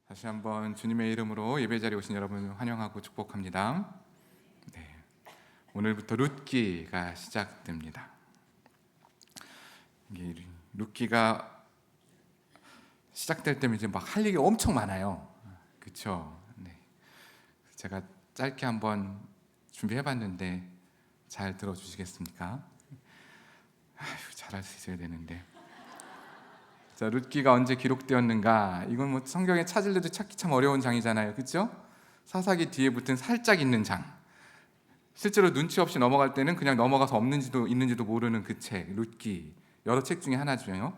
다시 한번 주님의 이름으로 예배 자리에 오신 여러분 환영하고 축복합니다. 네, 오늘부터 룻기가 시작됩니다. 이게 룻기가 시작될 때면 이제 막 할 얘기 엄청 많아요. 그렇죠? 네. 제가 짧게 한번 준비해봤는데 잘 들어주시겠습니까? 잘할 수 있어야 되는데. 자, 룻기가 언제 기록되었는가? 이건 뭐 성경에 찾을래도 찾기 참 어려운 장이잖아요, 그렇죠? 사사기 뒤에 붙은 살짝 있는 장. 실제로 눈치 없이 넘어갈 때는 그냥 넘어가서 없는지도 있는지도 모르는 그 책, 룻기. 여러 책 중에 하나죠.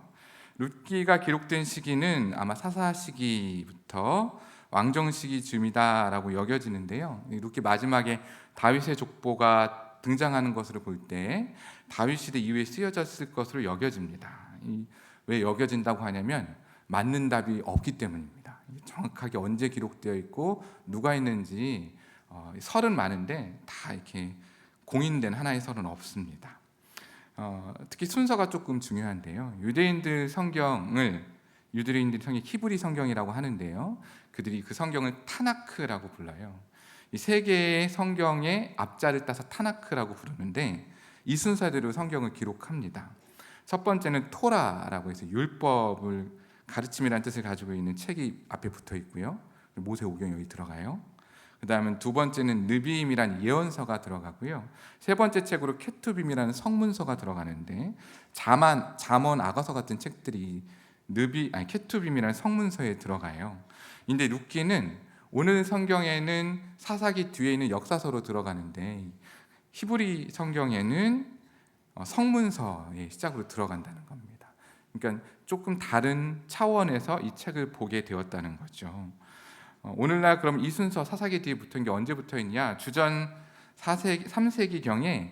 룻기가 기록된 시기는 아마 사사 시기부터 왕정 시기 즈음이다라고 여겨지는데요. 룻기 마지막에 다윗의 족보가 등장하는 것으로 볼 때 다윗 시대 이후에 쓰여졌을 것으로 여겨집니다. 왜 여겨진다고 하냐면 맞는 답이 없기 때문입니다. 정확하게 언제 기록되어 있고 누가 있는지 설은 많은데 다 이렇게 공인된 하나의 설은 없습니다. 특히 순서가 조금 중요한데요. 유대인들이 성경이 히브리 성경이라고 하는데요. 그들이 그 성경을 타나크라고 불러요. 이 세 개의 성경의 앞자를 따서 타나크라고 부르는데 이 순서대로 성경을 기록합니다. 첫 번째는 토라라고 해서 율법을 가르침이라는 뜻을 가지고 있는 책이 앞에 붙어 있고요. 모세오경이 여기 들어가요. 그 다음에 두 번째는 느비임이라는 예언서가 들어가고요. 세 번째 책으로 케투빔이라는 성문서가 들어가는데 잠언, 아가서 같은 책들이 케투빔이라는 성문서에 들어가요. 근데 룻기는 오늘 성경에는 사사기 뒤에 있는 역사서로 들어가는데 히브리 성경에는 성문서의 시작으로 들어간다는 겁니다. 그러니까 조금 다른 차원에서 이 책을 보게 되었다는 거죠. 오늘날 그럼 이 순서 사사기 뒤에 붙은 게 언제 붙어 있냐? 주전 3세기경에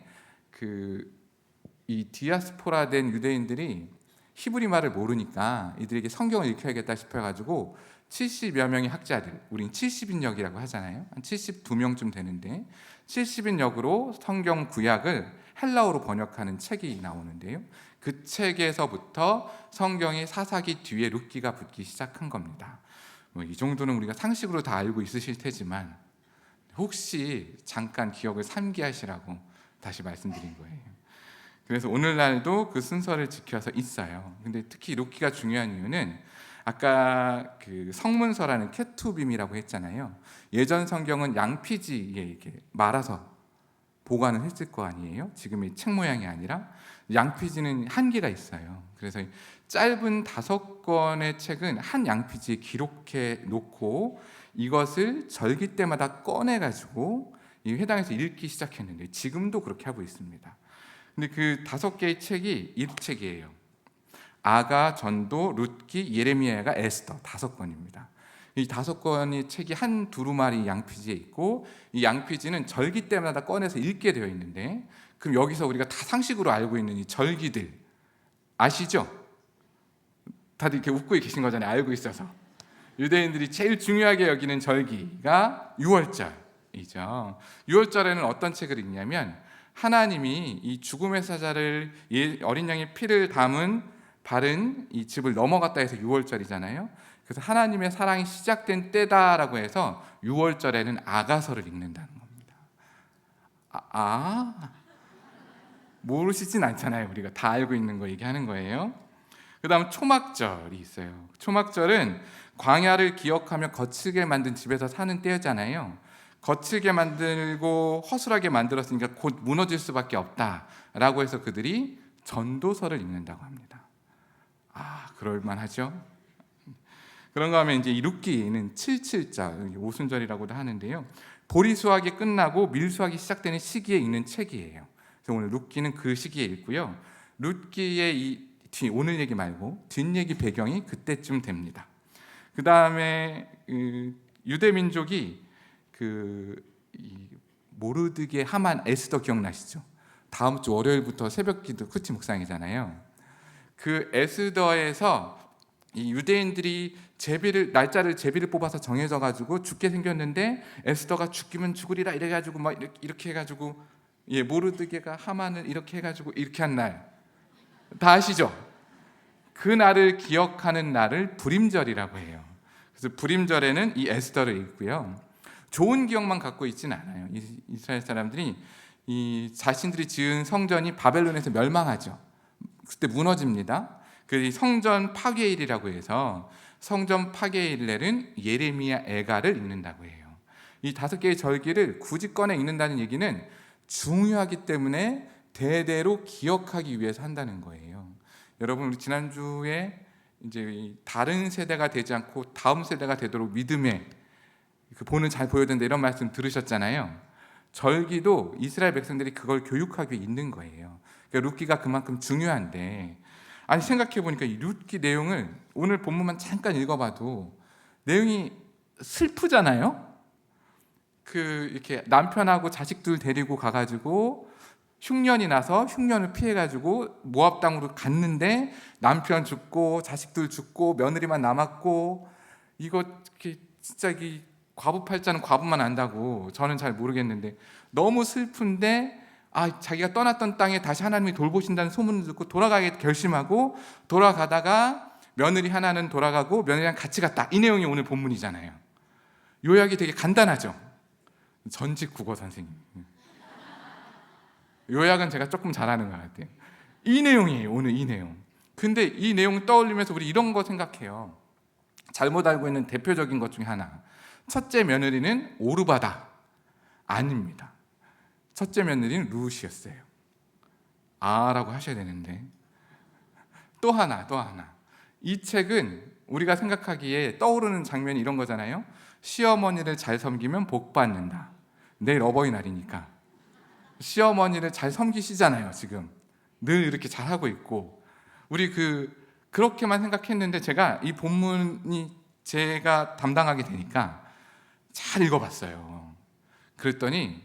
이 디아스포라된 유대인들이 히브리 말을 모르니까 이들에게 성경을 읽혀야겠다 싶어가지고 70여 명의 학자들, 우린 70인역이라고 하잖아요. 한 72명쯤 되는데 70인역으로 성경 구약을 헬라어로 번역하는 책이 나오는데요. 그 책에서부터 성경의 사사기 뒤에 룻기가 붙기 시작한 겁니다. 이 정도는 우리가 상식으로 다 알고 있으실 테지만 혹시 잠깐 기억을 상기하시라고 다시 말씀드린 거예요. 그래서 오늘날도 그 순서를 지켜서 있어요. 근데 특히 룻기가 중요한 이유는 아까 그 성문서라는 케투빔이라고 했잖아요. 예전 성경은 양피지에 이렇게 말아서 보관을 했을 거 아니에요. 지금의 책 모양이 아니라 양피지는 한계가 있어요. 그래서 짧은 5권의 책은 한 양피지에 기록해 놓고 이것을 절기 때마다 꺼내 가지고 이 회당에서 읽기 시작했는데 지금도 그렇게 하고 있습니다. 근데 그 5개의 책이 이 책이에요. 아가, 전도, 룻기, 예레미야가, 에스더 5권입니다. 이 5권의 책이 한 두루마리 양피지에 있고 이 양피지는 절기 때마다 꺼내서 읽게 되어 있는데 그럼 여기서 우리가 다 상식으로 알고 있는 이 절기들 아시죠? 다들 이렇게 웃고 계신 거잖아요. 알고 있어서. 유대인들이 제일 중요하게 여기는 절기가 6월절이죠. 6월절에는 어떤 책을 읽냐면 하나님이 이 죽음의 사자를 어린 양의 피를 담은 바른 이 집을 넘어갔다 해서 6월절이잖아요. 그래서 하나님의 사랑이 시작된 때다라고 해서 6월절에는 아가서를 읽는다는 겁니다. 모르시진 않잖아요. 우리가 다 알고 있는 거 얘기하는 거예요. 그 다음 초막절이 있어요. 초막절은 광야를 기억하며 거칠게 만든 집에서 사는 때잖아요. 거칠게 만들고 허술하게 만들었으니까 곧 무너질 수밖에 없다라고 해서 그들이 전도서를 읽는다고 합니다. 그럴만하죠. 그런가 하면 이제 이 룻기는 77절, 오순절이라고도 하는데요. 보리 수확이 끝나고 밀 수확이 시작되는 시기에 읽는 책이에요. 그래서 오늘 룻기는 그 시기에 읽고요. 룻기의 오늘 얘기 말고 뒷얘기 배경이 그때쯤 됩니다. 그 다음에 유대 민족이 모르드게 하만 에스더 기억나시죠? 다음 주 월요일부터 새벽기도 쿠티 묵상이잖아요. 그 에스더에서 이 유대인들이 날짜를 제비를 뽑아서 정해져 가지고 죽게 생겼는데 에스더가 죽기면 죽으리라 이래 가지고 막 이렇게 해 가지고 모르드게가 하만을 이렇게 해 가지고 이렇게 한 날 다 아시죠? 그 날을 기억하는 날을 불임절이라고 해요. 그래서 불임절에는 이 에스더를 읽고요. 좋은 기억만 갖고 있지는 않아요. 이스라엘 사람들이 이 자신들이 지은 성전이 바벨론에서 멸망하죠. 그때 무너집니다. 그 성전 파괴일이라고 해서 성전 파괴일에는 예레미야 애가를 읽는다고 해요. 이 5개의 절기를 굳이 꺼내 읽는다는 얘기는 중요하기 때문에 대대로 기억하기 위해서 한다는 거예요. 여러분, 우리 지난주에 이제 다른 세대가 되지 않고 다음 세대가 되도록 믿음의 그 본을 잘 보여야 된다 이런 말씀 들으셨잖아요. 절기도 이스라엘 백성들이 그걸 교육하기 위해 있는 거예요. 그러니까 룻기가 그만큼 중요한데, 아니 생각해 보니까 이 룻기 내용을 오늘 본문만 잠깐 읽어봐도 내용이 슬프잖아요. 그 이렇게 남편하고 자식들 데리고 가가지고 흉년이 나서 흉년을 피해가지고 모압 땅으로 갔는데 남편 죽고 자식들 죽고 며느리만 남았고, 이거 진짜 이 과부팔자는 과부만 안다고 저는 잘 모르겠는데 너무 슬픈데 자기가 떠났던 땅에 다시 하나님이 돌보신다는 소문을 듣고 돌아가게 결심하고 돌아가다가 며느리 하나는 돌아가고 며느리랑 같이 갔다. 이 내용이 오늘 본문이잖아요. 요약이 되게 간단하죠. 전직 국어 선생님. 요약은 제가 조금 잘하는 것 같아요. 이 내용이에요. 오늘 이 내용. 근데 이 내용 떠올리면서 우리 이런 거 생각해요. 잘못 알고 있는 대표적인 것 중에 하나. 첫째 며느리는 오르바다. 아닙니다. 첫째 며느리는 룻이었어요. 라고 하셔야 되는데. 또 하나. 이 책은 우리가 생각하기에 떠오르는 장면이 이런 거잖아요. 시어머니를 잘 섬기면 복 받는다. 내일 어버이날이니까 시어머니를 잘 섬기시잖아요. 지금 늘 이렇게 잘하고 있고, 우리 그렇게만 생각했는데 제가 이 본문이 제가 담당하게 되니까 잘 읽어봤어요. 그랬더니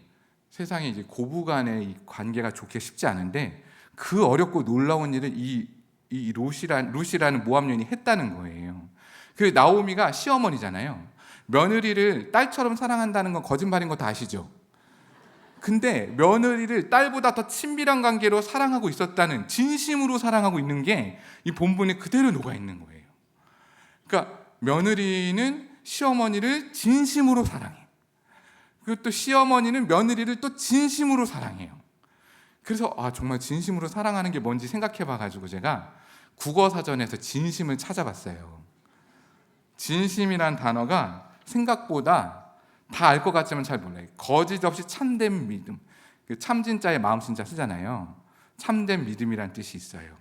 세상에 이제 고부간의 이 관계가 좋게 쉽지 않은데 그 어렵고 놀라운 일을 이 룻이라는 모압 여인이 했다는 거예요. 그 나오미가 시어머니잖아요. 며느리를 딸처럼 사랑한다는 건 거짓말인 거 다 아시죠? 근데 며느리를 딸보다 더 친밀한 관계로 사랑하고 있었다는, 진심으로 사랑하고 있는 게 이 본문에 그대로 녹아 있는 거예요. 그러니까 며느리는 시어머니를 진심으로 사랑해. 그리고 또 시어머니는 며느리를 또 진심으로 사랑해요. 그래서 정말 진심으로 사랑하는 게 뭔지 생각해 봐가지고 제가 국어사전에서 진심을 찾아봤어요. 진심이란 단어가 생각보다 다 알 것 같지만 잘 몰라요. 거짓 없이 참된 믿음. 참진자에 마음진자 쓰잖아요. 참된 믿음이란 뜻이 있어요.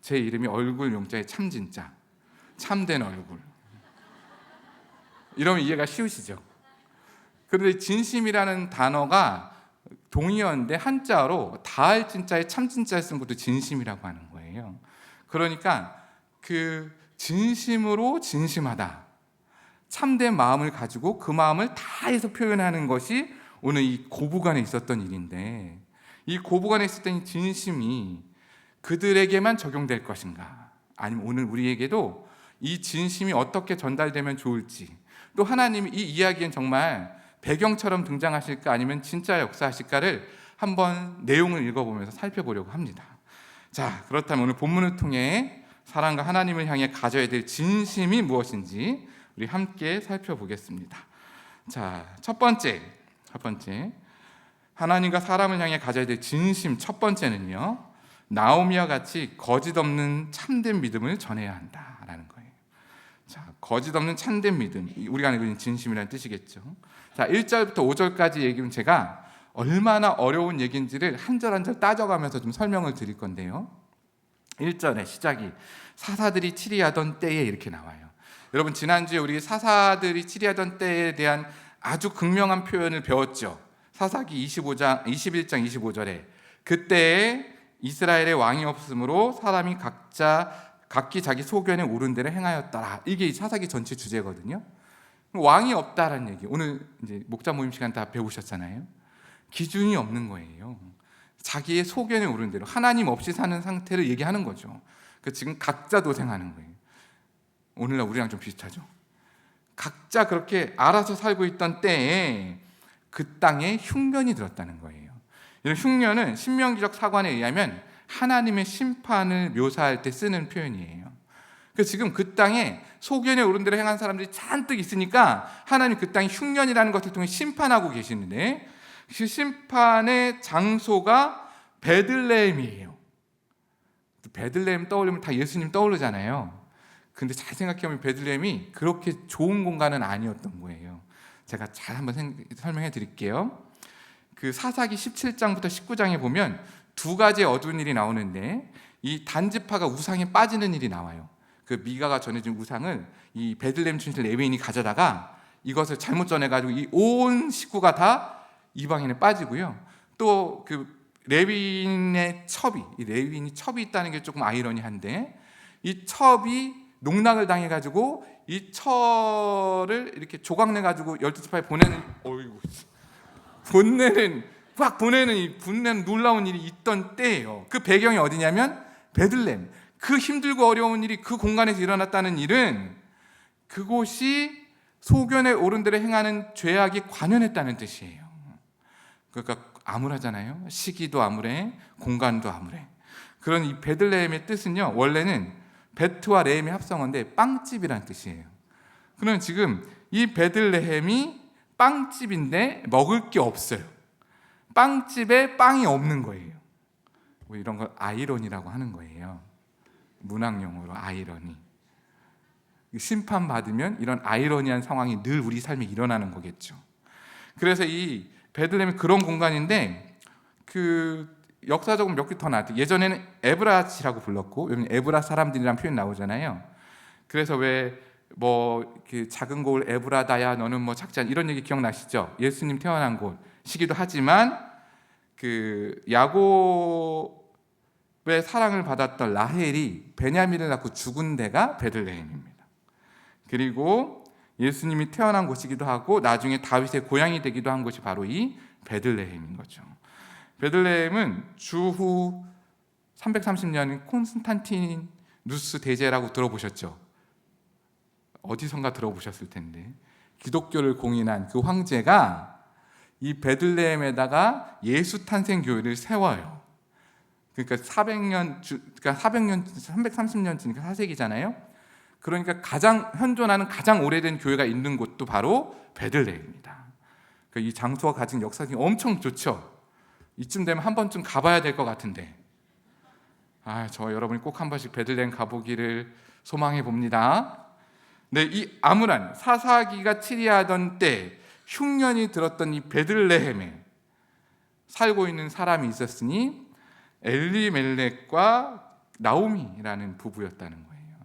제 이름이 얼굴 용자에 참진자. 참된 얼굴. 이러면 이해가 쉬우시죠? 그런데 진심이라는 단어가 동의어인데 한자어로 다할 진자에 참진자에 쓴 것도 진심이라고 하는 거예요. 그러니까 그 진심으로 진심하다. 참된 마음을 가지고 그 마음을 다해서 표현하는 것이 오늘 이 고부간에 있었던 일인데, 이 고부간에 있었던 이 진심이 그들에게만 적용될 것인가, 아니면 오늘 우리에게도 이 진심이 어떻게 전달되면 좋을지, 또 하나님이 이 이야기엔 정말 배경처럼 등장하실까 아니면 진짜 역사하실까를 한번 내용을 읽어보면서 살펴보려고 합니다. 자, 그렇다면 오늘 본문을 통해 사랑과 하나님을 향해 가져야 될 진심이 무엇인지 우리 함께 살펴보겠습니다. 자, 첫 번째 하나님과 사람을 향해 가져야 될 진심, 첫 번째는요, 나오미와 같이 거짓 없는 참된 믿음을 전해야 한다라는 거예요. 자, 거짓 없는 참된 믿음, 우리가 알고 있는 진심이라는 뜻이겠죠. 자, 1절부터 5절까지 얘기는 제가 얼마나 어려운 얘기인지를 한 절 한 절 따져가면서 좀 설명을 드릴 건데요. 1절의 시작이 사사들이 치리하던 때에 이렇게 나와요. 여러분, 지난주에 우리 사사들이 치리하던 때에 대한 아주 극명한 표현을 배웠죠. 사사기 21장 25절에 그때에 이스라엘의 왕이 없으므로 사람이 각기 자기 소견에 오른 대로 행하였더라. 이게 사사기 전체 주제거든요. 왕이 없다라는 얘기. 오늘 이제 목자 모임 시간 다 배우셨잖아요. 기준이 없는 거예요. 자기의 소견에 오른 대로 하나님 없이 사는 상태를 얘기하는 거죠. 지금 각자 도생하는 거예요. 오늘날 우리랑 좀 비슷하죠. 각자 그렇게 알아서 살고 있던 때에 그 땅에 흉년이 들었다는 거예요. 이런 흉년은 신명기적 사관에 의하면 하나님의 심판을 묘사할 때 쓰는 표현이에요. 그 지금 그 땅에 소견의 어른들을 행한 사람들이 잔뜩 있으니까 하나님 그 땅이 흉년이라는 것을 통해 심판하고 계시는데, 그 심판의 장소가 베들레헴이에요. 베들레헴 떠올리면 다 예수님 떠오르잖아요. 근데 잘 생각해보면 베들레헴이 그렇게 좋은 공간은 아니었던 거예요. 제가 잘 한번 설명해 드릴게요. 그 사사기 17장부터 19장에 보면 두 가지 어두운 일이 나오는데, 이 단지파가 우상에 빠지는 일이 나와요. 그 미가가 전해준 우상을 이 베들레헴 출신 레위인이 가져다가 이것을 잘못 전해가지고 이 온 식구가 다 이방인에 빠지고요. 또 그 레위인의 첩이, 이 레위인이 첩이 있다는 게 조금 아이러니한데, 이 첩이 농락을 당해가지고 이 철을 이렇게 조각내가지고 12지파에 보내는 이 분내는 놀라운 일이 있던 때예요. 그 배경이 어디냐면 베들레헴. 그 힘들고 어려운 일이 그 공간에서 일어났다는 일은 그곳이 소견의 어른들을 행하는 죄악이 관연했다는 뜻이에요. 그러니까 암울하잖아요. 시기도 암울해, 공간도 암울해. 그런 이 베들레헴의 뜻은요, 원래는 베트와 레헴의 합성어인데 빵집이라는 뜻이에요. 그러면 지금 이 베들레헴이 빵집인데 먹을 게 없어요. 빵집에 빵이 없는 거예요. 뭐 이런 걸 아이러니라고 하는 거예요. 문학용어로 아이러니. 심판받으면 이런 아이러니한 상황이 늘 우리 삶에 일어나는 거겠죠. 그래서 이 베들레헴이 그런 공간인데, 그 역사적으로 몇 개 더 나왔대요. 예전에는 에브라치라고 불렀고, 여기 에브라 사람들이란 표현 나오잖아요. 그래서 왜 뭐 그 작은 곳 에브라다야 너는 뭐 작지 않, 이런 얘기 기억나시죠? 예수님 태어난 곳이기도 하지만 그 야곱의 사랑을 받았던 라헬이 베냐민을 낳고 죽은 데가 베들레헴입니다. 그리고 예수님이 태어난 곳이기도 하고 나중에 다윗의 고향이 되기도 한 곳이 바로 이 베들레헴인 거죠. 베들레헴은 주후 330년 콘스탄티누스 대제라고 들어보셨죠? 어디선가 들어보셨을 텐데, 기독교를 공인한 그 황제가 이 베들레헴에다가 예수 탄생 교회를 세워요. 그러니까 330년쯤이니까 4세기잖아요. 그러니까 가장 현존하는 가장 오래된 교회가 있는 곳도 바로 베들레헴입니다. 그러니까 이 장소가 가진 역사가 엄청 좋죠. 이쯤 되면 한 번쯤 가봐야 될 것 같은데, 저 여러분이 꼭 한 번씩 베들레헴 가보기를 소망해 봅니다. 네, 이 암울한 사사기가 치리하던 때 흉년이 들었던 이 베들레헴에 살고 있는 사람이 있었으니 엘리멜렉과 나오미라는 부부였다는 거예요.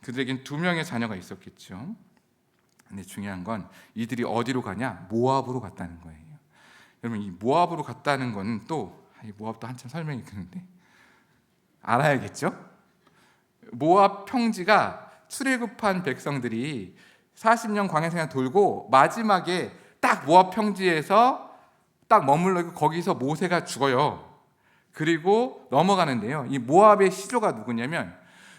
그들에겐 2명의 자녀가 있었겠죠. 근데 중요한 건 이들이 어디로 가냐? 모압으로 갔다는 거예요. 여러분, 이 모압으로 갔다는 건 또 모압도 한참 설명이 크는데 알아야겠죠? 모압 평지가 출애굽한 백성들이 40년 광야 생활 돌고 마지막에 딱 모압 평지에서 딱 머물러 있고 거기서 모세가 죽어요. 그리고 넘어가는데요, 이 모압의 시조가 누구냐면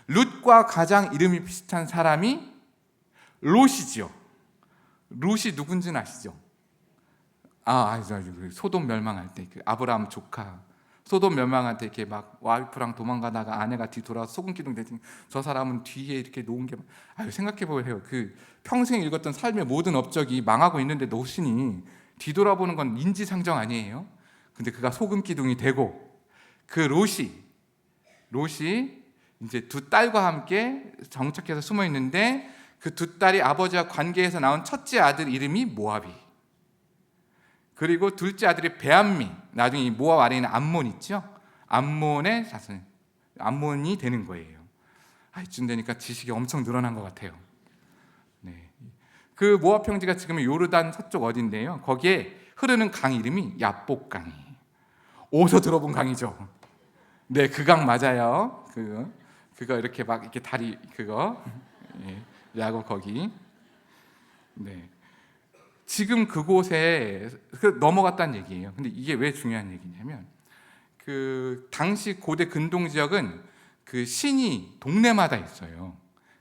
룻과 가장 이름이 비슷한 사람이 롯이지요. 롯이 누군지는 아시죠? 소돔 멸망할 때 그 아브라함 조카, 소돔 멸망할 때 이렇게 막 와이프랑 도망가다가 아내가 뒤돌아서 소금 기둥 대더니 저 사람은 뒤에 이렇게 놓은 게, 생각해보세요. 그 평생 읽었던 삶의 모든 업적이 망하고 있는데 롯이 뒤돌아보는 건 인지상정 아니에요? 근데 그가 소금 기둥이 되고, 그 롯이 이제 2 딸과 함께 정착해서 숨어 있는데, 그 2 딸이 아버지와 관계에서 나온 첫째 아들 이름이 모압이, 그리고 둘째 아들이 베암미, 나중에 이 모압 아래에 있는 암몬 있죠? 암몬의 자손, 암몬이 되는 거예요. 이쯤 되니까 지식이 엄청 늘어난 것 같아요. 네. 그 모압 평지가 지금은 요르단 서쪽 어딘데요, 거기에 흐르는 강 이름이 야복강이. 어디서 들어본 강이죠? 네, 그 강 맞아요. 그거 이렇게 막 이렇게 다리 그거, 야곱 거기. 네. 지금 그곳에 넘어갔다는 얘기예요. 근데 이게 왜 중요한 얘기냐면, 그 당시 고대 근동 지역은 그 신이 동네마다 있어요.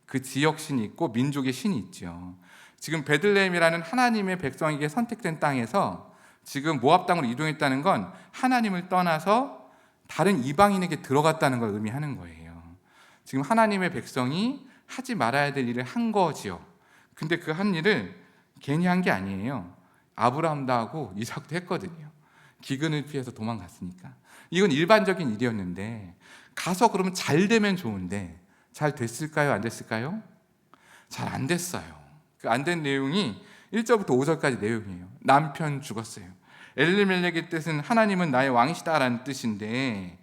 그 지역 신이 있고 민족의 신이 있죠. 지금 베들레헴이라는 하나님의 백성에게 선택된 땅에서 지금 모압 땅으로 이동했다는 건 하나님을 떠나서 다른 이방인에게 들어갔다는 걸 의미하는 거예요. 지금 하나님의 백성이 하지 말아야 될 일을 한 거지요. 근데 그 한 일을 괜히 한 게 아니에요. 아브라함도 하고 이삭도 했거든요. 기근을 피해서 도망갔으니까. 이건 일반적인 일이었는데 가서 그러면 잘 되면 좋은데 잘 됐을까요? 안 됐을까요? 잘 안 됐어요. 그 안 된 내용이 1절부터 5절까지 내용이에요. 남편 죽었어요. 엘리멜렉의 뜻은 하나님은 나의 왕이시다라는 뜻인데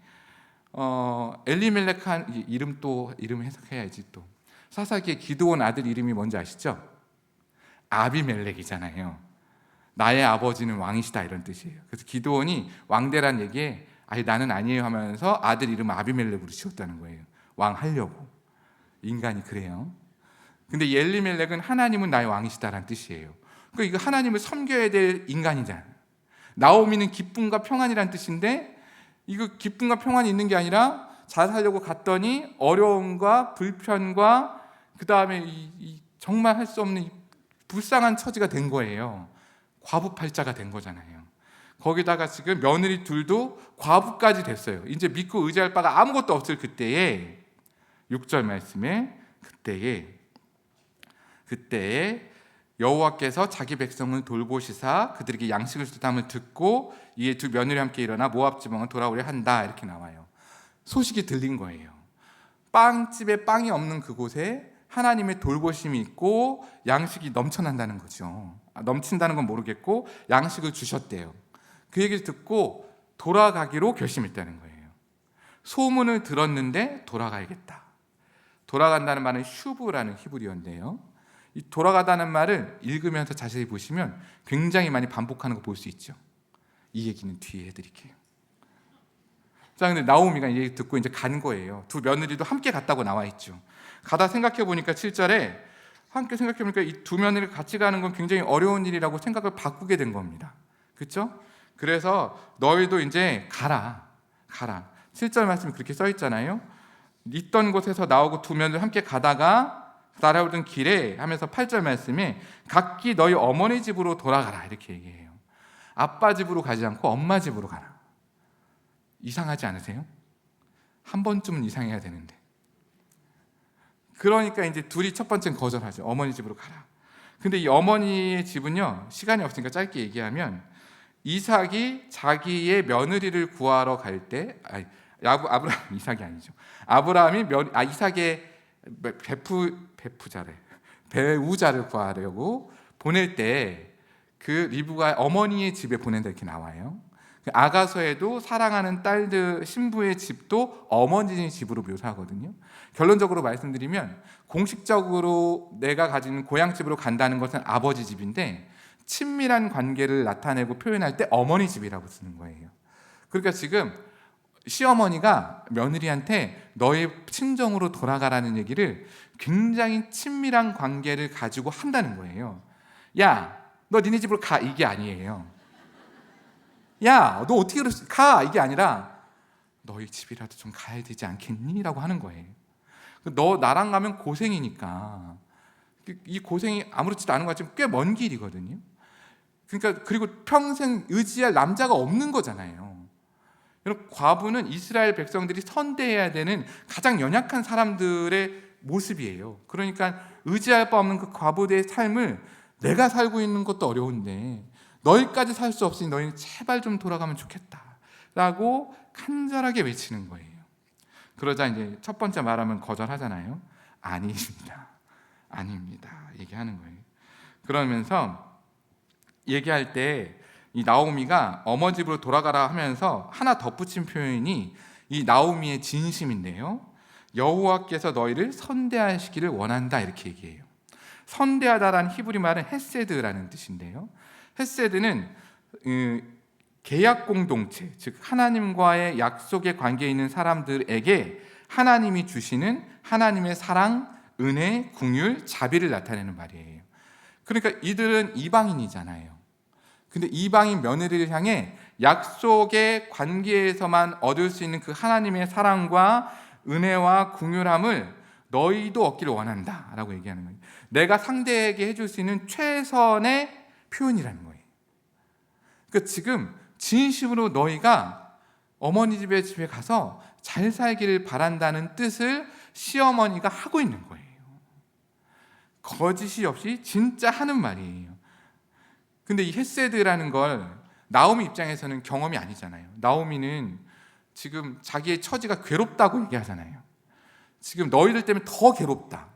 엘리멜렉 이름 해석해야지 또. 사사기의 기드온 아들 이름이 뭔지 아시죠? 아비멜렉이잖아요. 나의 아버지는 왕이시다 이런 뜻이에요. 그래서 기드온이 왕대란 얘기에 아니 나는 아니에요 하면서 아들 이름 아비멜렉으로 지었다는 거예요. 왕 하려고. 인간이 그래요. 근데 엘리멜렉은 하나님은 나의 왕이시다라는 뜻이에요. 그러니까 이거 하나님을 섬겨야 될 인간이잖아요. 나오미는 기쁨과 평안이란 뜻인데 이거 기쁨과 평안이 있는 게 아니라 잘 살려고 갔더니 어려움과 불편과 그 다음에 정말 할 수 없는 불쌍한 처지가 된 거예요. 과부팔자가 된 거잖아요. 거기다가 지금 며느리 둘도 과부까지 됐어요. 이제 믿고 의지할 바가 아무것도 없을 그때에 6절 말씀에 그때에 여호와께서 자기 백성을 돌보시사 그들에게 양식을 주담을 듣고 이에 두 며느리 함께 일어나 모압 지방을 돌아오려 한다 이렇게 나와요. 소식이 들린 거예요. 빵집에 빵이 없는 그곳에 하나님의 돌보심이 있고 양식이 넘쳐난다는 거죠. 넘친다는 건 모르겠고 양식을 주셨대요. 그 얘기를 듣고 돌아가기로 결심했다는 거예요. 소문을 들었는데 돌아가야겠다. 돌아간다는 말은 슈브라는 히브리어인데요. 이 돌아가다는 말을 읽으면서 자세히 보시면 굉장히 많이 반복하는 거 볼 수 있죠. 이 얘기는 뒤에 해드릴게요. 자, 근데 나오미가 이 얘기 듣고 이제 간 거예요. 두 며느리도 함께 갔다고 나와 있죠. 가다 생각해 보니까 7절에 함께 생각해 보니까 이 두 며느리가 같이 가는 건 굉장히 어려운 일이라고 생각을 바꾸게 된 겁니다. 그렇죠? 그래서 너희도 이제 가라. 7절 말씀이 그렇게 써 있잖아요. 있던 곳에서 나오고 두 며느리 함께 가다가 따라오던 길에 하면서 8절 말씀에 각기 너희 어머니 집으로 돌아가라 이렇게 얘기해요. 아빠 집으로 가지 않고 엄마 집으로 가라. 이상하지 않으세요? 한 번쯤은 이상해야 되는데. 그러니까 이제 둘이 첫 번째는 거절하죠. 어머니 집으로 가라. 근데 이 어머니의 집은요, 시간이 없으니까 짧게 얘기하면 이삭이 자기의 며느리를 구하러 갈 때, 아브라함 이삭이 아니죠. 아브라함이 이삭의 배우자를 구하려고 보낼 때 그 리브가 어머니의 집에 보낸다 이렇게 나와요. 아가서에도 사랑하는 딸들 신부의 집도 어머니 집으로 묘사하거든요. 결론적으로 말씀드리면 공식적으로 내가 가진 고향집으로 간다는 것은 아버지 집인데 친밀한 관계를 나타내고 표현할 때 어머니 집이라고 쓰는 거예요. 그러니까 지금 시어머니가 며느리한테 너의 친정으로 돌아가라는 얘기를 굉장히 친밀한 관계를 가지고 한다는 거예요. 야, 너 니네 집으로 가 이게 아니에요. 야, 너 어떻게 가 이게 아니라 너희 집이라도 좀 가야 되지 않겠니? 라고 하는 거예요. 너 나랑 가면 고생이니까 이 고생이 아무렇지도 않은 것 같지만 꽤 먼 길이거든요. 그러니까 그리고 평생 의지할 남자가 없는 거잖아요. 여러분, 과부는 이스라엘 백성들이 선대해야 되는 가장 연약한 사람들의 모습이에요. 그러니까 의지할 바 없는 그 과부의 삶을 내가 살고 있는 것도 어려운데 너희까지 살 수 없으니 너희는 제발 좀 돌아가면 좋겠다 라고 간절하게 외치는 거예요. 그러자 이제 첫 번째 말하면 거절하잖아요. 아닙니다 얘기하는 거예요. 그러면서 얘기할 때 이 나오미가 어머 집으로 돌아가라 하면서 하나 덧붙인 표현이 이 나오미의 진심인데요. 여호와께서 너희를 선대하시기를 원한다 이렇게 얘기해요. 선대하다라는 히브리 말은 헤세드라는 뜻인데요. 헤세드는 계약 공동체, 즉 하나님과의 약속의 관계에 있는 사람들에게 하나님이 주시는 하나님의 사랑, 은혜, 긍휼, 자비를 나타내는 말이에요. 그러니까 이들은 이방인이잖아요. 근데 이방인 며느리를 향해 약속의 관계에서만 얻을 수 있는 그 하나님의 사랑과 은혜와 긍휼함을 너희도 얻기를 원한다라고 얘기하는 거예요. 내가 상대에게 해줄 수 있는 최선의 표현이라는 거예요. 그러니까 지금 진심으로 너희가 어머니 집에 가서 잘 살기를 바란다는 뜻을 시어머니가 하고 있는 거예요. 거짓이 없이 진짜 하는 말이에요. 근데 이 헤세드라는 걸 나오미 입장에서는 경험이 아니잖아요. 나오미는 지금 자기의 처지가 괴롭다고 얘기하잖아요. 지금 너희들 때문에 더 괴롭다.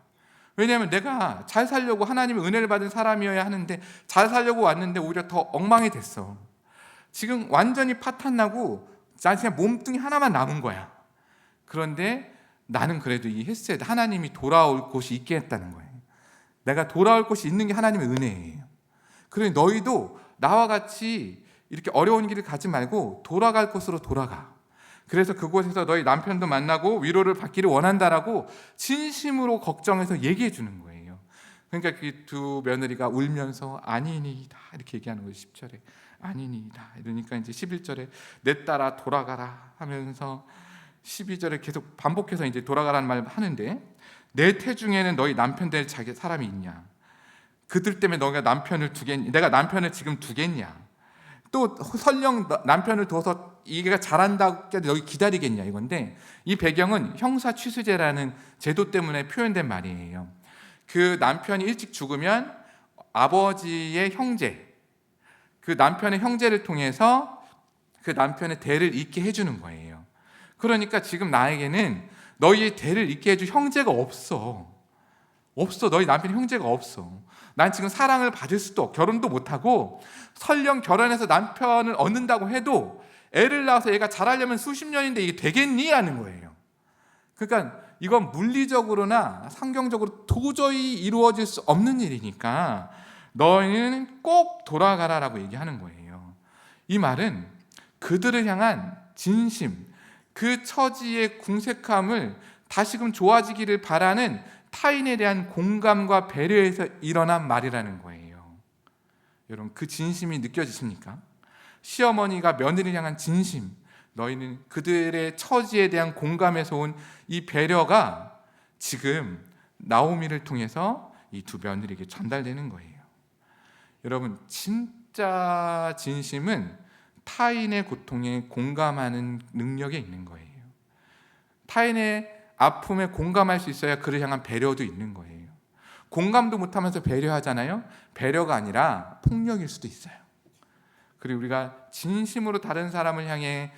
왜냐하면 내가 잘 살려고 하나님의 은혜를 받은 사람이어야 하는데 잘 살려고 왔는데 오히려 더 엉망이 됐어. 지금 완전히 파탄나고 난 그냥 몸뚱이 하나만 남은 거야. 그런데 나는 그래도 이 헤세드, 하나님이 돌아올 곳이 있게 했다는 거예요. 내가 돌아올 곳이 있는 게 하나님의 은혜예요. 그러니 너희도 나와 같이 이렇게 어려운 길을 가지 말고 돌아갈 곳으로 돌아가. 그래서 그곳에서 너희 남편도 만나고 위로를 받기를 원한다라고 진심으로 걱정해서 얘기해 주는 거예요. 그러니까 그 두 며느리가 울면서 아니니이다 이렇게 얘기하는 거예요. 10절에 아니니이다. 이러니까 이제 11절에 내 딸아 돌아가라 하면서 12절에 계속 반복해서 이제 돌아가라는 말 하는데, 내 태중에는 너희 남편 될 자기 사람이 있냐? 그들 때문에 너가 남편을 두겠냐? 내가 남편을 지금 두겠냐? 또 설령 남편을 둬서 이가 잘한다고 너희 기다리겠냐 이건데, 이 배경은 형사 취수제라는 제도 때문에 표현된 말이에요. 그 남편이 일찍 죽으면 아버지의 형제, 그 남편의 형제를 통해서 그 남편의 대를 잇게 해주는 거예요. 그러니까 지금 나에게는 너희의 대를 잇게 해줄 형제가 없어. 너희 남편이 형제가 없어. 난 지금 사랑을 받을 수도, 결혼도 못하고, 설령 결혼해서 남편을 얻는다고 해도 애를 낳아서 얘가 자라려면 수십 년인데 이게 되겠니? 하는 거예요. 그러니까 이건 물리적으로나 성경적으로 도저히 이루어질 수 없는 일이니까 너희는 꼭 돌아가라라고 얘기하는 거예요. 이 말은 그들을 향한 진심, 그 처지의 궁색함을 다시금 좋아지기를 바라는 타인에 대한 공감과 배려에서 일어난 말이라는 거예요. 여러분, 그 진심이 느껴지십니까? 시어머니가 며느리를 향한 진심, 너희는 그들의 처지에 대한 공감에서 온 이 배려가 지금 나오미를 통해서 이 두 며느리에게 전달되는 거예요. 여러분, 진짜 진심은 타인의 고통에 공감하는 능력에 있는 거예요. 타인의 아픔에 공감할 수 있어야 그를 향한 배려도 있는 거예요. 공감도 못하면서 배려하잖아요. 배려가 아니라 폭력일 수도 있어요. 그리고 우리가 진심으로 다른 사람을 향해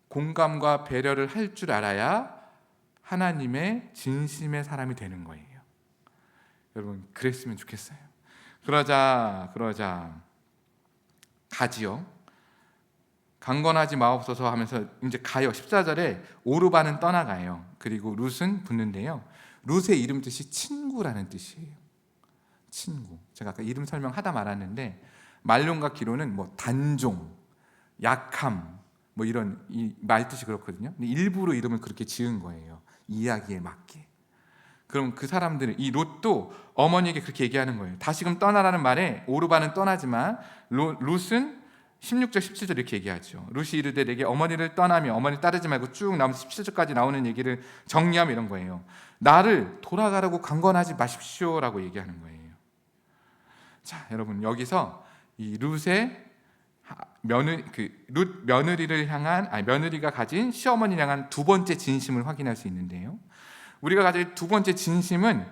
공감과 배려를 할 줄 알아야 하나님의 진심의 사람이 되는 거예요. 여러분, 그랬으면 좋겠어요. 그러자 가지요. 강건하지 마옵소서 하면서 이제 가요. 14절에 오르바는 떠나가요. 그리고 룻은 붙는데요. 룻의 이름 뜻이 친구라는 뜻이에요. 친구. 제가 아까 이름 설명하다 말았는데, 말론과 기로는 뭐 단종, 약함, 뭐 이런 이 말뜻이 그렇거든요. 근데 일부러 이름을 그렇게 지은 거예요. 이야기에 맞게. 그럼 그 사람들은, 이 롯도 어머니에게 그렇게 얘기하는 거예요. 다시금 떠나라는 말에 오르바는 떠나지만 룻은 16절 17절 이렇게 얘기하죠. 룻이 이르되 내게 어머니를 떠나며 어머니 따르지 말고 쭉 나오면서 17절까지 나오는 얘기를 정리하면 이런 거예요. 나를 돌아가라고 강권하지 마십시오라고 얘기하는 거예요. 자, 여러분, 여기서 이 룻의 룻 며느리를 향한, 며느리가 가진 시어머니를 향한 두 번째 진심을 확인할 수 있는데요. 우리가 가진 두 번째 진심은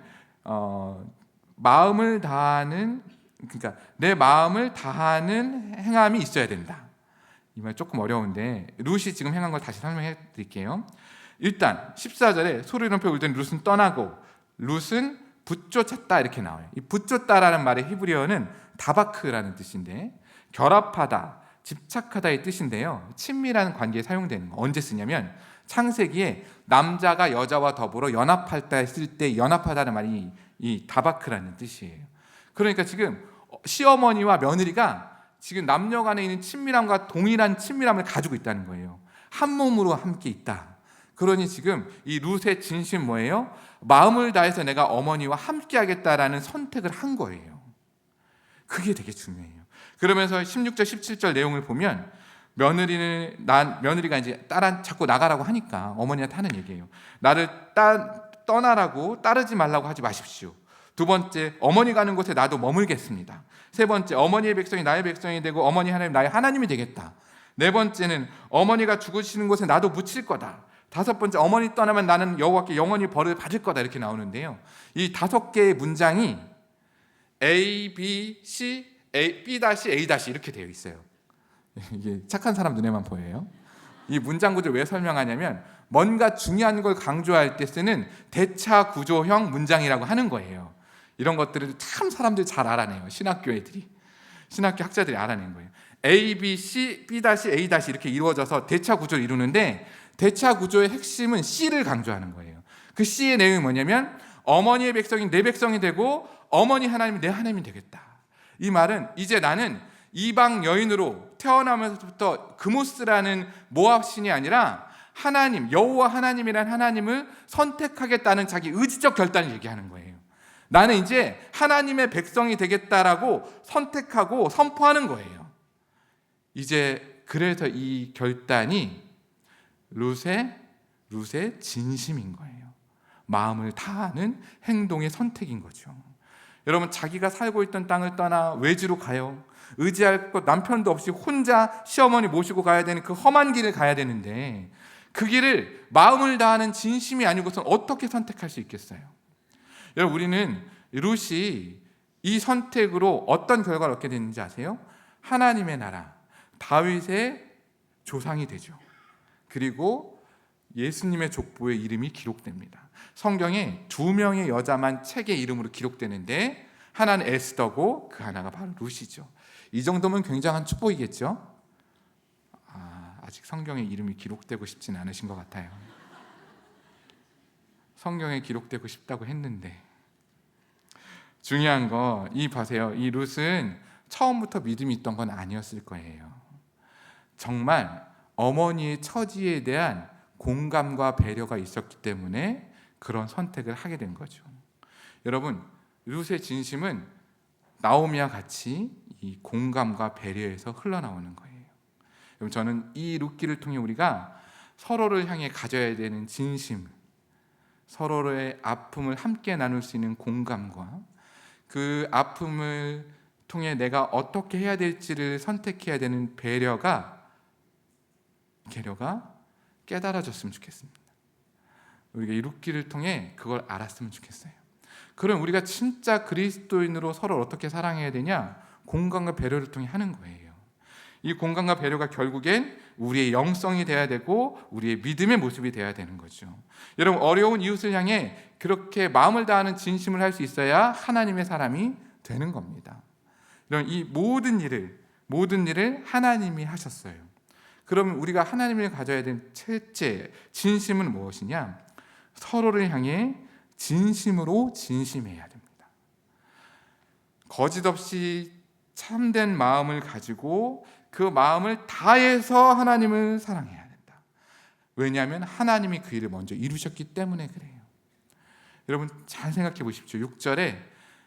마음을 다하는, 그러니까 내 마음을 다하는 행함이 있어야 된다. 이 말 조금 어려운데 룻이 지금 행한 걸 다시 설명해 드릴게요. 일단 14절에 소리 높여 울던 룻은 떠나고 룻은 붙쫓았다 이렇게 나와요. 이 붙쫓다라는 말의 히브리어는 다바크라는 뜻인데, 결합하다, 집착하다의 뜻인데요. 친밀한 관계에 사용되는 거. 언제 쓰냐면 창세기에 남자가 여자와 더불어 연합할 때 쓸 때 연합하다는 말이 이 다바크라는 뜻이에요. 그러니까 지금 시어머니와 며느리가 지금 남녀 간에 있는 친밀함과 동일한 친밀함을 가지고 있다는 거예요. 한 몸으로 함께 있다. 그러니 지금 이 룻의 진심 뭐예요? 마음을 다해서 내가 어머니와 함께 하겠다라는 선택을 한 거예요. 그게 되게 중요해요. 그러면서 16절 17절 내용을 보면 며느리가 이제 딸 자꾸 나가라고 하니까 어머니한테 하는 얘기예요. 나를 떠나라고 따르지 말라고 하지 마십시오. 두 번째, 어머니 가는 곳에 나도 머물겠습니다. 세 번째, 어머니의 백성이 나의 백성이 되고 어머니 하나님 나의 하나님이 되겠다. 네 번째는 어머니가 죽으시는 곳에 나도 묻힐 거다. 다섯 번째, 어머니 떠나면 나는 여호와께 영원히 벌을 받을 거다, 이렇게 나오는데요. 이 5개의 문장이 A, B, C, B A 이렇게 되어 있어요. 이게 착한 사람 눈에만 보여요. 이 문장 구조를 왜 설명하냐면 뭔가 중요한 걸 강조할 때 쓰는 대차 구조형 문장이라고 하는 거예요. 이런 것들을 참 사람들이 잘 알아내요. 신학교 학자들이 알아낸 거예요. A, B, C, B A 이렇게 이루어져서 대차 구조를 이루는데, 대차 구조의 핵심은 C를 강조하는 거예요. 그 C의 내용이 뭐냐면 어머니의 백성이 내 백성이 되고 어머니 하나님이 내 하나님이 되겠다. 이 말은 이제 나는 이방 여인으로 태어나면서부터 그모스라는 모압 신이 아니라 하나님, 여호와 하나님이란 하나님을 선택하겠다는 자기 의지적 결단을 얘기하는 거예요. 나는 이제 하나님의 백성이 되겠다라고 선택하고 선포하는 거예요. 이제 그래서 이 결단이 룻의 진심인 거예요. 마음을 다하는 행동의 선택인 거죠. 여러분, 자기가 살고 있던 땅을 떠나 외지로 가요. 의지할 것 남편도 없이 혼자 시어머니 모시고 가야 되는 그 험한 길을 가야 되는데, 그 길을 마음을 다하는 진심이 아니고선 어떻게 선택할 수 있겠어요? 여러분, 우리는 룻이 이 선택으로 어떤 결과를 얻게 됐는지 아세요? 하나님의 나라, 다윗의 조상이 되죠. 그리고 예수님의 족보의 이름이 기록됩니다. 성경에 2명의 여자만 책의 이름으로 기록되는데, 하나는 에스더고 그 하나가 바로 룻이죠. 이 정도면 굉장한 축복이겠죠? 아직 성경에 이름이 기록되고 싶진 않으신 것 같아요. 성경에 기록되고 싶다고 했는데, 중요한 거 보세요. 이 룻은 처음부터 믿음이 있던 건 아니었을 거예요. 정말 어머니의 처지에 대한 공감과 배려가 있었기 때문에 그런 선택을 하게 된 거죠. 여러분, 룻의 진심은 나오미와 같이 이 공감과 배려에서 흘러나오는 거예요. 여러분, 저는 이 룻기를 통해 우리가 서로를 향해 가져야 되는 진심, 서로의 아픔을 함께 나눌 수 있는 공감과 그 아픔을 통해 내가 어떻게 해야 될지를 선택해야 되는 배려가 깨달아졌으면 좋겠습니다. 우리가 이 룻기를 통해 그걸 알았으면 좋겠어요. 그럼 우리가 진짜 그리스도인으로 서로를 어떻게 사랑해야 되냐? 공감과 배려를 통해 하는 거예요. 이 공감과 배려가 결국엔 우리의 영성이 돼야 되고 우리의 믿음의 모습이 돼야 되는 거죠. 여러분, 어려운 이웃을 향해 그렇게 마음을 다하는 진심을 할 수 있어야 하나님의 사람이 되는 겁니다. 여러분, 이 모든 일을 하나님이 하셨어요. 그러면 우리가 하나님을 가져야 되는 첫째 진심은 무엇이냐? 서로를 향해 진심으로 진심해야 됩니다. 거짓 없이 참된 마음을 가지고 그 마음을 다해서 하나님을 사랑해야 된다. 왜냐하면 하나님이 그 일을 먼저 이루셨기 때문에 그래요. 여러분, 잘 생각해 보십시오. 6절에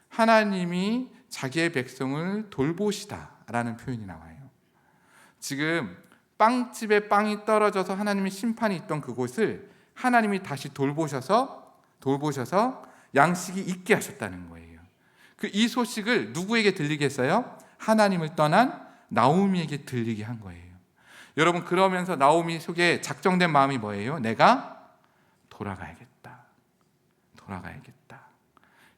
하나님이 자기의 백성을 돌보시다라는 표현이 나와요. 지금 빵집에 빵이 떨어져서 하나님의 심판이 있던 그곳을 하나님이 다시 돌보셔서 양식이 있게 하셨다는 거예요. 이 소식을 누구에게 들리게 했어요? 하나님을 떠난 나오미에게 들리게 한 거예요. 여러분, 그러면서 나오미 속에 작정된 마음이 뭐예요? 내가 돌아가야겠다.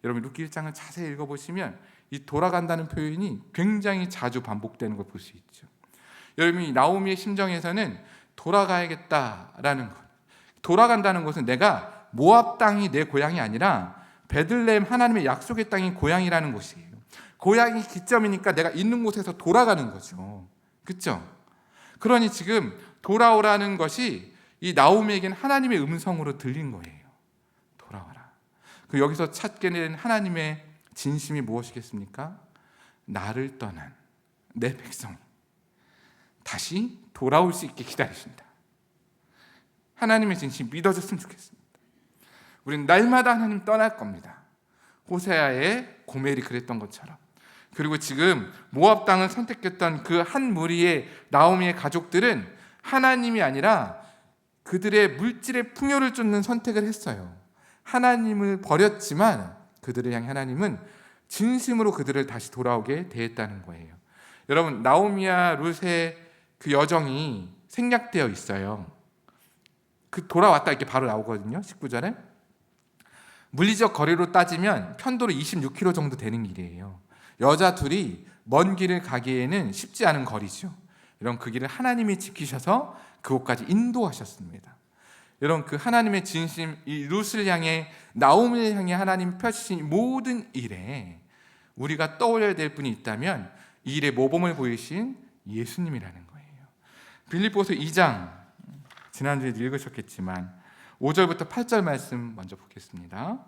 여러분, 룻기 1장을 자세히 읽어보시면 이 돌아간다는 표현이 굉장히 자주 반복되는 걸 볼 수 있죠. 여러분, 이 나오미의 심정에서는 돌아가야겠다라는 것, 돌아간다는 것은 내가 모압 땅이 내 고향이 아니라 베들레헴 하나님의 약속의 땅이 고향이라는 곳이에요. 고향이 기점이니까 내가 있는 곳에서 돌아가는 거죠. 그렇죠? 그러니 지금 돌아오라는 것이 이 나오미에게는 하나님의 음성으로 들린 거예요. 돌아와라. 그 여기서 찾게 된 하나님의 진심이 무엇이겠습니까? 나를 떠난 내 백성이 다시 돌아올 수 있게 기다리신다. 하나님의 진심이 믿어졌으면 좋겠습니다. 우리는 날마다 하나님 떠날 겁니다. 호세아의 고멜이 그랬던 것처럼. 그리고 지금 모압 땅을 선택했던 그 한 무리의 나오미의 가족들은 하나님이 아니라 그들의 물질의 풍요를 쫓는 선택을 했어요. 하나님을 버렸지만 그들을 향해 하나님은 진심으로 그들을 다시 돌아오게 대했다는 거예요. 여러분, 나오미와 룻의 그 여정이 생략되어 있어요. 그 돌아왔다 이렇게 바로 나오거든요. 19절에. 물리적 거리로 따지면 편도로 26km 정도 되는 길이에요. 여자 둘이 먼 길을 가기에는 쉽지 않은 거리죠. 여러분, 그 길을 하나님이 지키셔서 그곳까지 인도하셨습니다. 여러분, 그 하나님의 진심, 이 룻을 향해, 나오미를 향해 하나님 펼치신 모든 일에 우리가 떠올려야 될 분이 있다면 이 일의 모범을 보이신 예수님이라는 거예요. 빌립보서 2장, 지난주에 읽으셨겠지만 5절부터 8절 말씀 먼저 보겠습니다.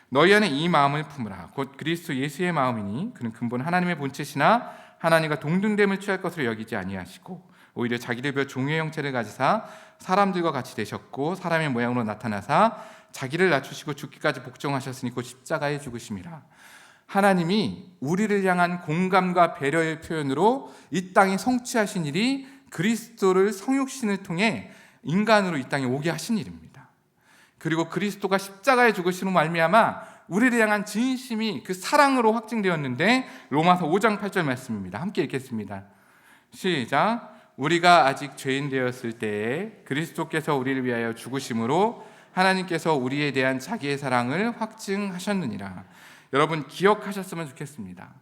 너희 안에 이 마음을 품으라. 곧 그리스도 예수의 마음이니 그는 근본 하나님의 본체시나 하나님과 동등됨을 취할 것으로 여기지 아니하시고 오히려 자기를 비워 종의 형체를 가지사 사람들과 같이 되셨고 사람의 모양으로 나타나사 자기를 낮추시고 죽기까지 복종하셨으니 곧 십자가에 죽으심이라. 하나님이 우리를 향한 공감과 배려의 표현으로 이 땅에 성취하신 일이 그리스도를 성육신을 통해 인간으로 이 땅에 오게 하신 일입니다. 그리고 그리스도가 십자가에 죽으심으로 말미암아 우리를 향한 진심이 그 사랑으로 확증되었는데 로마서 5장 8절 말씀입니다. 함께 읽겠습니다. 시작. 우리가 아직 죄인 되었을 때에 그리스도께서 우리를 위하여 죽으심으로 하나님께서 우리에 대한 자기의 사랑을 확증하셨느니라. 여러분, 기억하셨으면 좋겠습니다.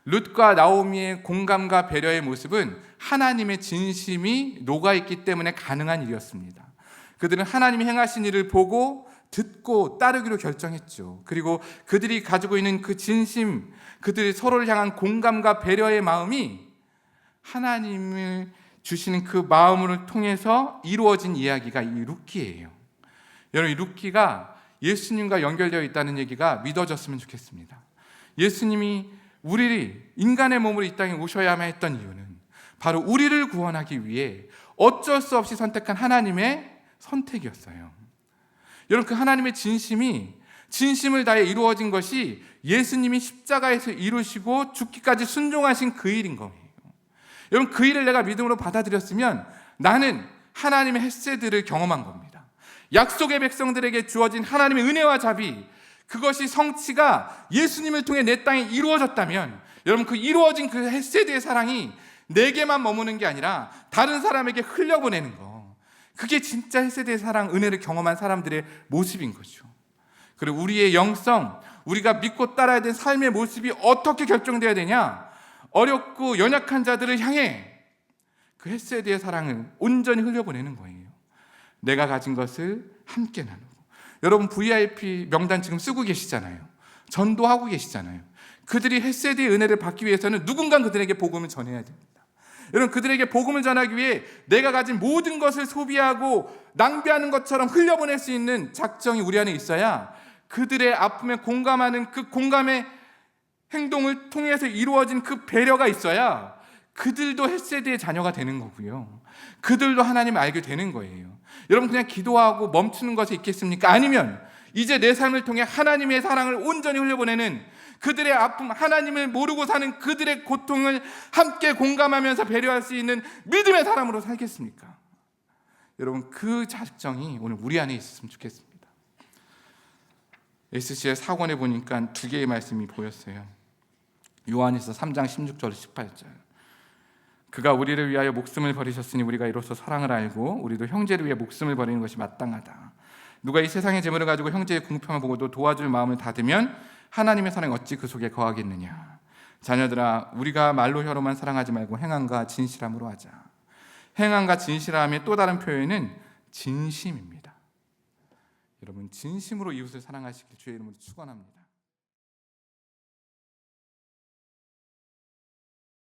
룻과 나오미의 공감과 배려의 모습은 하나님의 진심이 녹아있기 때문에 가능한 일이었습니다. 그들은 하나님이 행하신 일을 보고 듣고 따르기로 결정했죠. 그리고 그들이 가지고 있는 그 진심, 그들이 서로를 향한 공감과 배려의 마음이 하나님을 주시는 그 마음을 통해서 이루어진 이야기가 이 룻기예요. 여러분, 이 룻기가 예수님과 연결되어 있다는 얘기가 믿어졌으면 좋겠습니다. 예수님이 우리를 인간의 몸으로 이 땅에 오셔야만 했던 이유는 바로 우리를 구원하기 위해 어쩔 수 없이 선택한 하나님의 선택이었어요. 여러분, 그 하나님의 진심을 다해 이루어진 것이 예수님이 십자가에서 이루시고 죽기까지 순종하신 그 일인 거예요. 여러분, 그 일을 내가 믿음으로 받아들였으면 나는 하나님의 헤세드를 경험한 겁니다. 약속의 백성들에게 주어진 하나님의 은혜와 자비, 그것이 성취가 예수님을 통해 내 땅에 이루어졌다면 여러분, 그 이루어진 그 헤세드의 사랑이 내게만 머무는 게 아니라 다른 사람에게 흘려보내는 거, 그게 진짜 헤세드의 사랑, 은혜를 경험한 사람들의 모습인 거죠. 그리고 우리의 영성, 우리가 믿고 따라야 될 삶의 모습이 어떻게 결정되어야 되냐? 어렵고 연약한 자들을 향해 그 헤세드의 사랑을 온전히 흘려보내는 거예요. 내가 가진 것을 함께 나누고. 여러분, VIP 명단 지금 쓰고 계시잖아요. 전도하고 계시잖아요. 그들이 헤세드의 은혜를 받기 위해서는 누군가 그들에게 복음을 전해야 됩니다. 여러분, 그들에게 복음을 전하기 위해 내가 가진 모든 것을 소비하고 낭비하는 것처럼 흘려보낼 수 있는 작정이 우리 안에 있어야 그들의 아픔에 공감하는 그 공감의 행동을 통해서 이루어진 그 배려가 있어야 그들도 헤세드의 자녀가 되는 거고요. 그들도 하나님을 알게 되는 거예요. 여러분, 그냥 기도하고 멈추는 것이 있겠습니까? 아니면 이제 내 삶을 통해 하나님의 사랑을 온전히 흘려보내는, 그들의 아픔, 하나님을 모르고 사는 그들의 고통을 함께 공감하면서 배려할 수 있는 믿음의 사람으로 살겠습니까? 여러분, 그 작정이 오늘 우리 안에 있었으면 좋겠습니다. SC의 사권에 보니까 두 개의 말씀이 보였어요. 요한일서 3장 16절 18절. 그가 우리를 위하여 목숨을 버리셨으니 우리가 이로써 사랑을 알고 우리도 형제를 위해 목숨을 버리는 것이 마땅하다. 누가 이 세상의 재물을 가지고 형제의 궁핍함을 보고도 도와줄 마음을 닫으면 하나님의 사랑이 어찌 그 속에 거하겠느냐. 자녀들아, 우리가 말로 혀로만 사랑하지 말고 행함과 진실함으로 하자. 행함과 진실함의 또 다른 표현은 진심입니다. 여러분, 진심으로 이웃을 사랑하시길 주의 이름으로 축원합니다.